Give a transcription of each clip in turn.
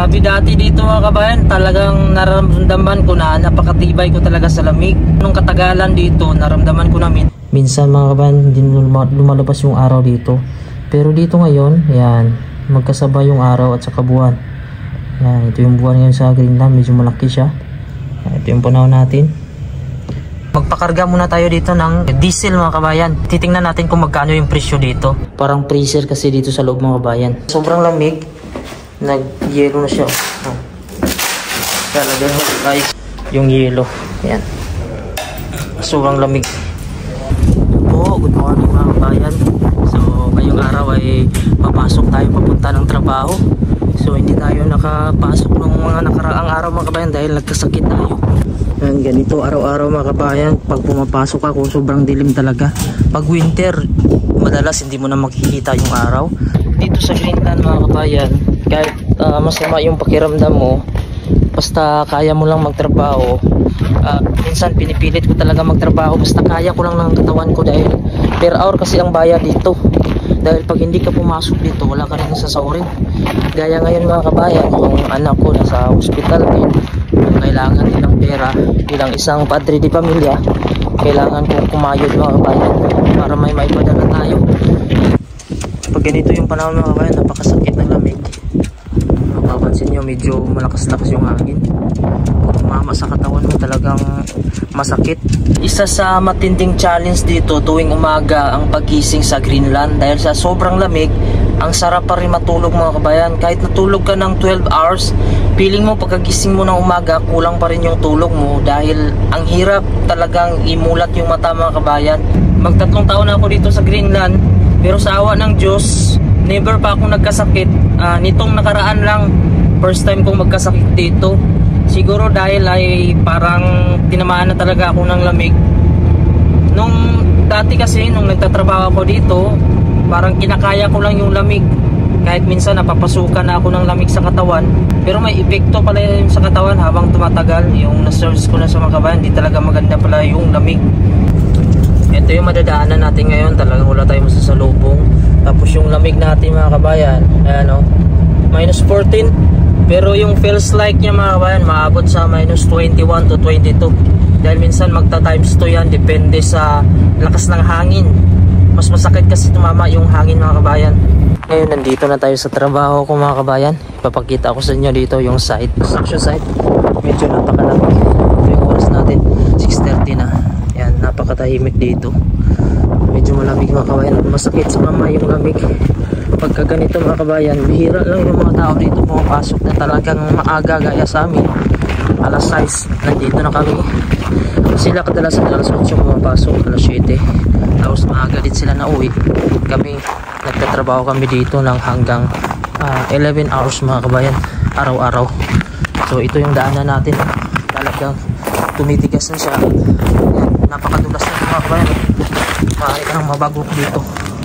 Grabe dati dito mga kabayan, talagang nararamdaman ko na napakatibay ko talaga sa lamig. Nung katagalan dito, naramdaman ko namin. Minsan mga kabayan, hindi lumalabas yung araw dito. Pero dito ngayon, yan, magkasabay yung araw at saka buwan. Yan, ito yung buwan ngayon sa Greenland, medyo malaki siya. Yan, ito yung panahon natin. Magpakarga muna tayo dito ng diesel mga kabayan. Titingnan natin kung magkano yung presyo dito. Parang freezer kasi dito sa loob mga kabayan. Sobrang lamig. Nag-yelo na siya. Talagang guys, yung yelo. Ayan. Sobrang lamig. Good morning mga kabayan. So ngayong araw ay papasok tayo papunta ng trabaho. So hindi tayo nakapasok ng mga nakaraang araw mga kabayan dahil nagkasakit tayo. Yan, ganito araw-araw mga kabayan. Pag pumapasok ako, sobrang dilim talaga. Pag winter, madalas hindi mo na makikita yung araw. Dito sa Greenland mga kabayan, kahit masama yung pakiramdam mo, basta kaya mo lang magtrabaho. Minsan pinipilit ko talaga magtrabaho, basta kaya ko lang ng katawan ko dahil per hour kasi ang bayad dito. Dahil pag hindi ka pumasok dito, wala ka rin sasahurin. Gaya ngayon mga kabayan, yung anak ko nasa hospital din. Kailangan din ng pera bilang isang padre di pamilya. Kailangan kong kumayod mga kabayan para may maipadala tayo. Pag ganito yung panahon mga kabayan, napakasakit ng lamig. Mapapansin nyo, medyo malakas-lakas yung hangin. Pag umama sa katawan mo, talagang masakit. Isa sa matinding challenge dito tuwing umaga ang pagising sa Greenland. Dahil sa sobrang lamig, ang sarap pa rin matulog mga kabayan. Kahit natulog ka ng 12 hours, feeling mo pagkagising mo ng umaga, kulang pa rin yung tulog mo. Dahil ang hirap talagang imulat yung mata mga kabayan. Magtatlong taon na ako dito sa Greenland, pero sa awa ng Diyos, never pa akong nagkasakit. Nitong nakaraan lang, first time kong magkasakit dito. Siguro dahil ay parang tinamaan na talaga ako ng lamig. Nung dati kasi, nung nagtatrabaho ako dito, parang kinakaya ko lang yung lamig. Kahit minsan napapasukan na ako ng lamig sa katawan. Pero may epekto pala yun sa katawan habang tumatagal. Yung na-search ko na sa mga kabayan, di talaga maganda pala yung lamig. Ito yung madadaanan natin ngayon. Talagang wala tayong masasalubong. Tapos yung lamig natin mga kabayan, ayan o, minus 14. Pero yung feels like niya mga kabayan, maabot sa minus 21 to 22. Dahil minsan magta times 2 yan, depende sa lakas ng hangin. Mas masakit kasi tumama yung hangin mga kabayan. Ngayon nandito na tayo sa trabaho ko mga kabayan. Ipapakita ko sa inyo dito yung site, construction site. Medyo napakalamig. Ito yung oras natin, 6:30 na. Yan, napakatahimik dito. Medyo malamig mga kabayan. Masakit sa mama yung lamig. Pagka ganito mga kabayan, bihira lang yung mga tao dito pumapasok na talagang maaga gaya sa amin. Alas 6, nandito na kami. Sila kadalasan alas 8 pumapasok, alas 7. Tapos maaga din sila na uwi. Kami, nagtatrabaho kami dito ng hanggang 11 hours mga kabayan, araw-araw. So ito yung daanan natin. Talagang tumitigas na siya. Napakadulas na mga kabayan. Maaari ka nang mabagok dito.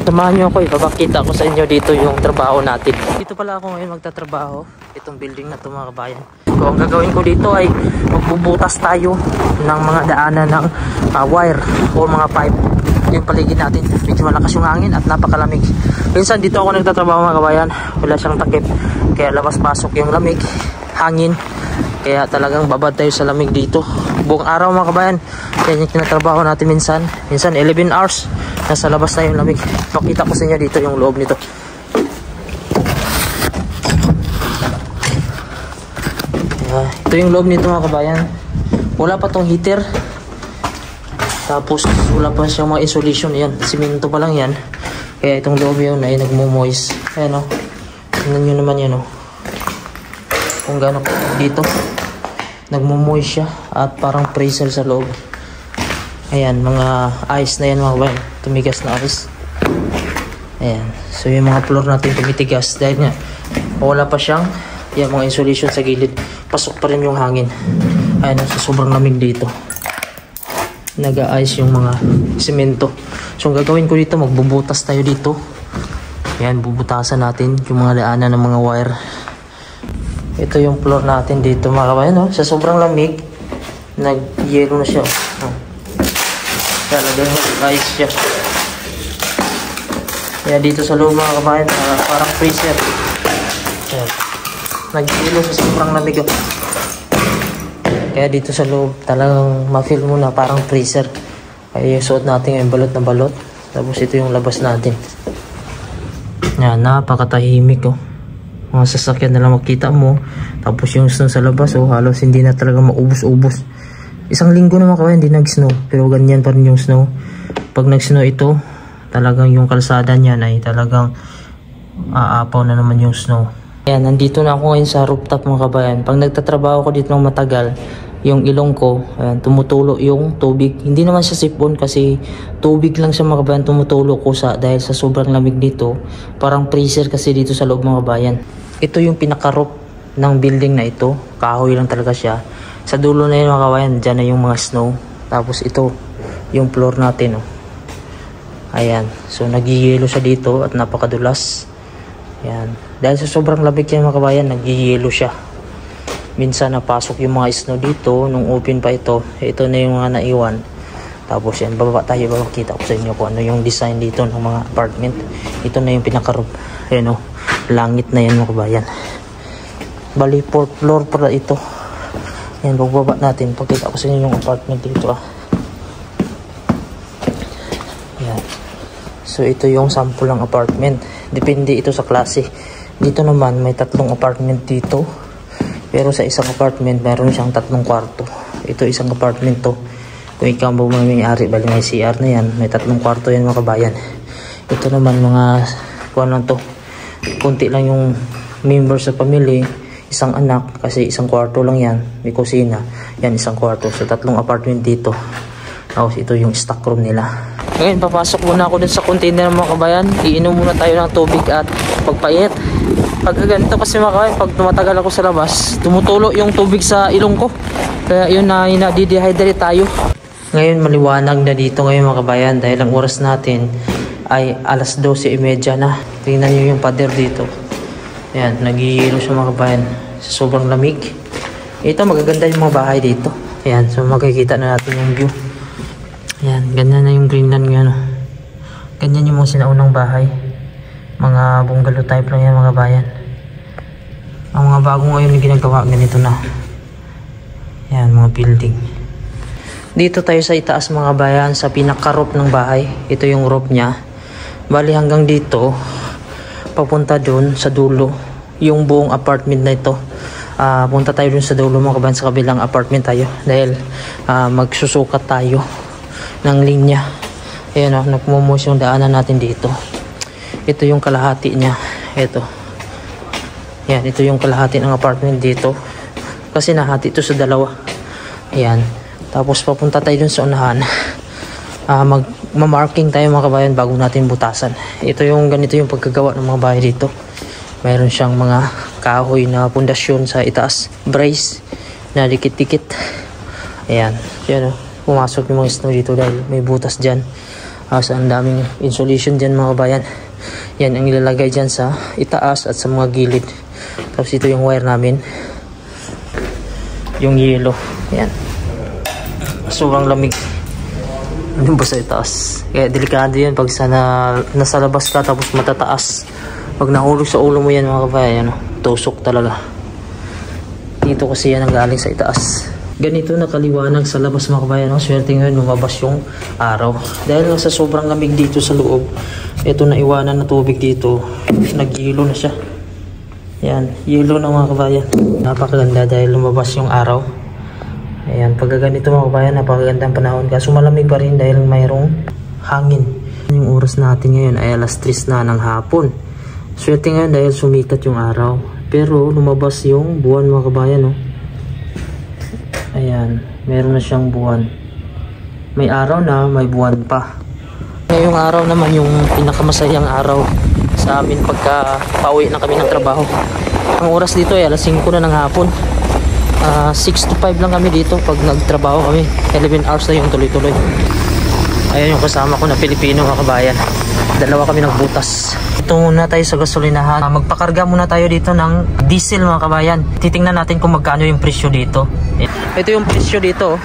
Samahan nyo ako, ipapakita ko sa inyo dito yung trabaho natin. Dito pala ako ngayon magtatrabaho. Itong building na ito mga kabayan. So ang gagawin ko dito ay magbubutas tayo ng mga daanan ng wire o mga pipe. Ito yung paligid natin. Medyo malakas yung hangin at napakalamig. Minsan dito ako nagtatrabaho mga kabayan. Wala siyang takip. Kaya labas-pasok yung lamig, hangin. Kaya talagang babad tayo sa lamig dito. Buong araw mga kabayan. Kaya yung kinatrabaho natin minsan 11 hours. Nasa labas na yung lamig. Pakita ko sa inyo dito yung loob nito. Ito yung loob nito mga kabayan. Wala pa tong heater. Tapos wala pa siyang mga insulation. Yan, simento pa lang yan. Kaya itong loob yun ay nagmo-moist. Ayan o. Tingnan nyo naman yan o. Kung gano'n dito. Nagmo-moist siya. At parang freezer sa loob. Ayan, mga ice na yan mga kabayan. Tumigas na ice. Ayan. So yung mga floor natin tumitigas. Dahil nga, wala pa siyang yan, mga insulation sa gilid. Pasok pa rin yung hangin. Ayan, so sobrang lamig dito. Nag-a-ice yung mga semento. So ang gagawin ko dito, magbubutas tayo dito. Ayan, bubutasan natin yung mga daanan ng mga wire. Ito yung floor natin dito mga kabayan. No? Sa sobrang lamig, nag-yelo na siya. Talagang nag-ice siya. Kaya dito sa loob mga kabayan, parang freezer. Ayan. Nag-ilo sa sobrang lamig. Kaya dito sa loob talagang ma-feel mo na parang freezer. Kaya suot natin yung balot na balot. Tapos ito yung labas natin. Yan, napakatahimik oh. Mga sasakyan na lang makita mo. Tapos yung snow sa labas oh, halos hindi na talaga maubos-ubos. Isang linggo naman kaya hindi nag-snow. Pero ganyan pa rin yung snow. Pag nag-snow ito, talagang yung kalsada niyan ay talagang aapaw na naman yung snow. Ayan, nandito na ako ngayon sa rooftop mga kabayan. Pag nagtatrabaho ko dito ng matagal, yung ilong ko, ayan, tumutulo yung tubig. Hindi naman siya sipon kasi tubig lang siya mga kabayan tumutulo ko dahil sa sobrang lamig dito. Parang freezer kasi dito sa loob mga kabayan. Ito yung pinaka-roof ng building na ito. Kahoy lang talaga siya. Sa dulo na yun mga kabayan, dyan na yung mga snow. Tapos ito, yung floor natin. Oh. Ayan, so nag-yelo siya dito at napakadulas. Ayan. Dahil sa sobrang lamig yan mga kabayan, nag-yelo siya. Minsan napasok yung mga snow dito. Nung open pa ito, ito na yung mga naiwan. Tapos yan, bababa tayo, babakita ko sa inyo kung ano yung design dito ng mga apartment. Ito na yung pinaka-roof. Ayan o, langit na yan mga kabayan. Bali, 4th floor para ito. Yan, bababa natin. Pakita ko sa inyo yung apartment dito ah. Yan. So ito yung sample ng apartment. Depende ito sa klase. Dito naman may 3 apartment dito. Pero sa isang apartment mayroon siyang 3 kwarto. Ito isang apartment to. Kung ikaw ang may-ari, bali may CR na yan. May 3 kwarto yan mga kabayan. Ito naman mga kuwan lang to. Kunti lang yung members sa family. Isang anak kasi isang kwarto lang yan. May kusina. Yan isang kwarto. So 3 apartment dito. Tapos ito yung stock room nila. Ngayon papasok muna ako dun sa container mga kabayan. Iinom muna tayo ng tubig at pagpait. Pag ganito kasi mga kabayan, pag tumatagal ako sa labas, tumutulo yung tubig sa ilong ko. Kaya yun na nadi-dehydrate tayo. Ngayon maliwanag na dito ngayon mga kabayan dahil ang oras natin ay alas 12:30 na. Tingnan nyo yung pader dito. Ayan, nag-iilo siya mga kabayan sa sobrang lamig. Ito magaganda yung mga bahay dito. Ayan, so makikita na natin yung view. Ayan, ganyan na yung Greenland ngayon. Ganyan yung mga sinaunang bahay. Mga bungalow type lang yan mga bayan. Ang mga bagong ngayon yung ginagawa, ganito na. Ayan, mga building. Dito tayo sa itaas mga bayan, sa pinaka-roof ng bahay. Ito yung roof niya. Bali hanggang dito, papunta dun sa dulo. Yung buong apartment na ito. Punta tayo dun sa dulo mga kabayan, sa kabilang apartment tayo. Dahil magsusukat tayo ng linya. Ayan o, nagmumos yung daanan natin dito. Ito yung kalahati niya. Ito. Ayan, ito yung kalahati ng apartment dito. Kasi nahati ito sa dalawa. Ayan. Tapos papunta tayo dun sa unahan. Magmamarking tayo mga kabayan bago natin butasan. Ito yung ganito yung pagkagawa ng mga bahay dito. Mayroon siyang mga kahoy na pundasyon sa itaas. Brace na dikit-dikit. Ayan. Ayan o. Pumasok yung mga snow dito dahil may butas dyan. So ang daming insulation dyan mga kabayan. Yan ang ilalagay dyan sa itaas at sa mga gilid. Tapos ito yung wire namin. Yung yellow. Yan. Sobrang lamig. Ano ba sa itaas? Kaya delikado yan pag nasa labas ka tapos matataas. Pag nahulog sa ulo mo yan mga kabayan, tusok talaga. Dito kasi yan ang galing sa itaas. Ganito nakaliwanag sa labas mga kabayan. Swerte ngayon lumabas yung araw. Dahil sa sobrang lamig dito sa loob, ito na iwanan na tubig dito. Nag-yelo na siya. Yan, yelo na mga kabayan. Napakaganda dahil lumabas yung araw. Ayan, pag ganito mga kabayan, napakagandang panahon. Kaso malamig pa rin dahil mayroong hangin. Yung oras natin ngayon ay alas 3 na ng hapon. Swerte ngayon dahil sumikat yung araw. Pero lumabas yung buwan mga kabayan. Ayan, meron na siyang buwan. May araw na, may buwan pa. Ngayong araw naman yung pinakamasayang araw sa amin pagka pauwi na kami ng trabaho. Ang oras dito ay alas 5 na ng hapon. 6 to 5 lang kami dito pag nagtrabaho kami. 11 hours na yung tuloy-tuloy. Ayan yung kasama ko na Pilipino mga kabayan. Dalawa kami nagbutas. Ito muna tayo sa gasolinahan. Magpakarga muna tayo dito ng diesel mga kabayan. Titingnan natin kung magkano yung presyo dito. Ito yung presyo dito.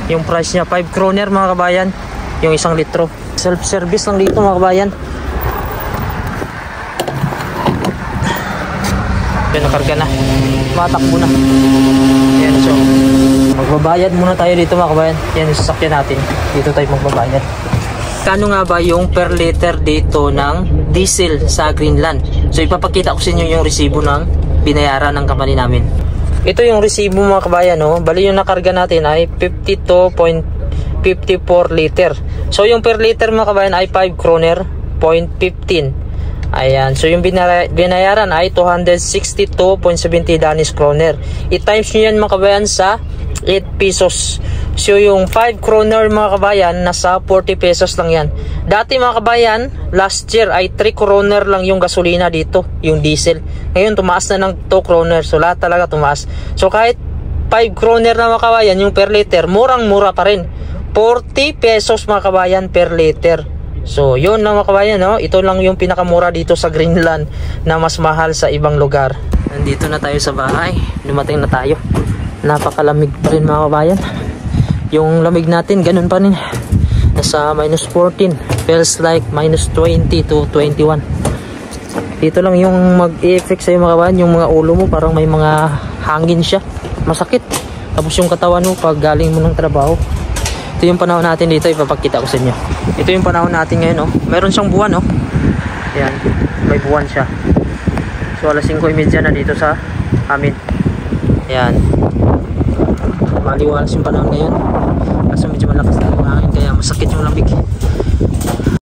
Yung price niya 5 kroner mga kabayan. Yung 1 litro. Self-service lang dito mga kabayan. Yan, nakarga na. Matakbo na. Yan, so magbabayad muna tayo dito mga kabayan. Yan yung sasakyan natin. Dito tayo magbabayad. Kano nga ba yung per liter dito ng diesel sa Greenland? So ipapakita ko sa inyo yung resibo ng binayaran ng company namin. Ito yung resibo mga kabayan, no? Bali yung nakarga natin ay 52.54 liter. So yung per liter mga kabayan ay 5 kroner 0.15. Ayan, so yung binayaran ay 262.70 Danish kroner. I-times nyo yan mga kabayan sa 8 pesos. So yung 5 kroner mga kabayan, nasa 40 pesos lang yan. Dati mga kabayan, last year ay 3 kroner lang yung gasolina dito, yung diesel. Ngayon tumaas na ng 2 kroner, so lahat talaga tumaas. So kahit 5 kroner na mga kabayan yung per liter, murang-mura pa rin. 40 pesos mga kabayan per liter. So yun na mga kabayan, no? Ito lang yung pinakamura dito sa Greenland na mas mahal sa ibang lugar. Nandito na tayo sa bahay. Dumating na tayo. Napakalamig pa rin mga kabayan. Yung lamig natin ganun pa rin. Nasa minus 14. Feels like minus 20 to 21. Dito lang yung mag-e-effect sa'yo mga kabayan. Yung mga ulo mo parang may mga hangin siya. Masakit. Tapos yung katawan mo pag galing mo ng trabaho. Ito yung panahon natin dito, ipapakita ko sa inyo. Ito yung panahon natin ngayon, oh. Meron siyang buwan, oh. Ayan, may buwan siya. So alas 5:30 na dito sa amin. Ayan. Maliwalas yung panahon ngayon. Kasi medyo malakas na yung hangin, kaya masakit yung lamig.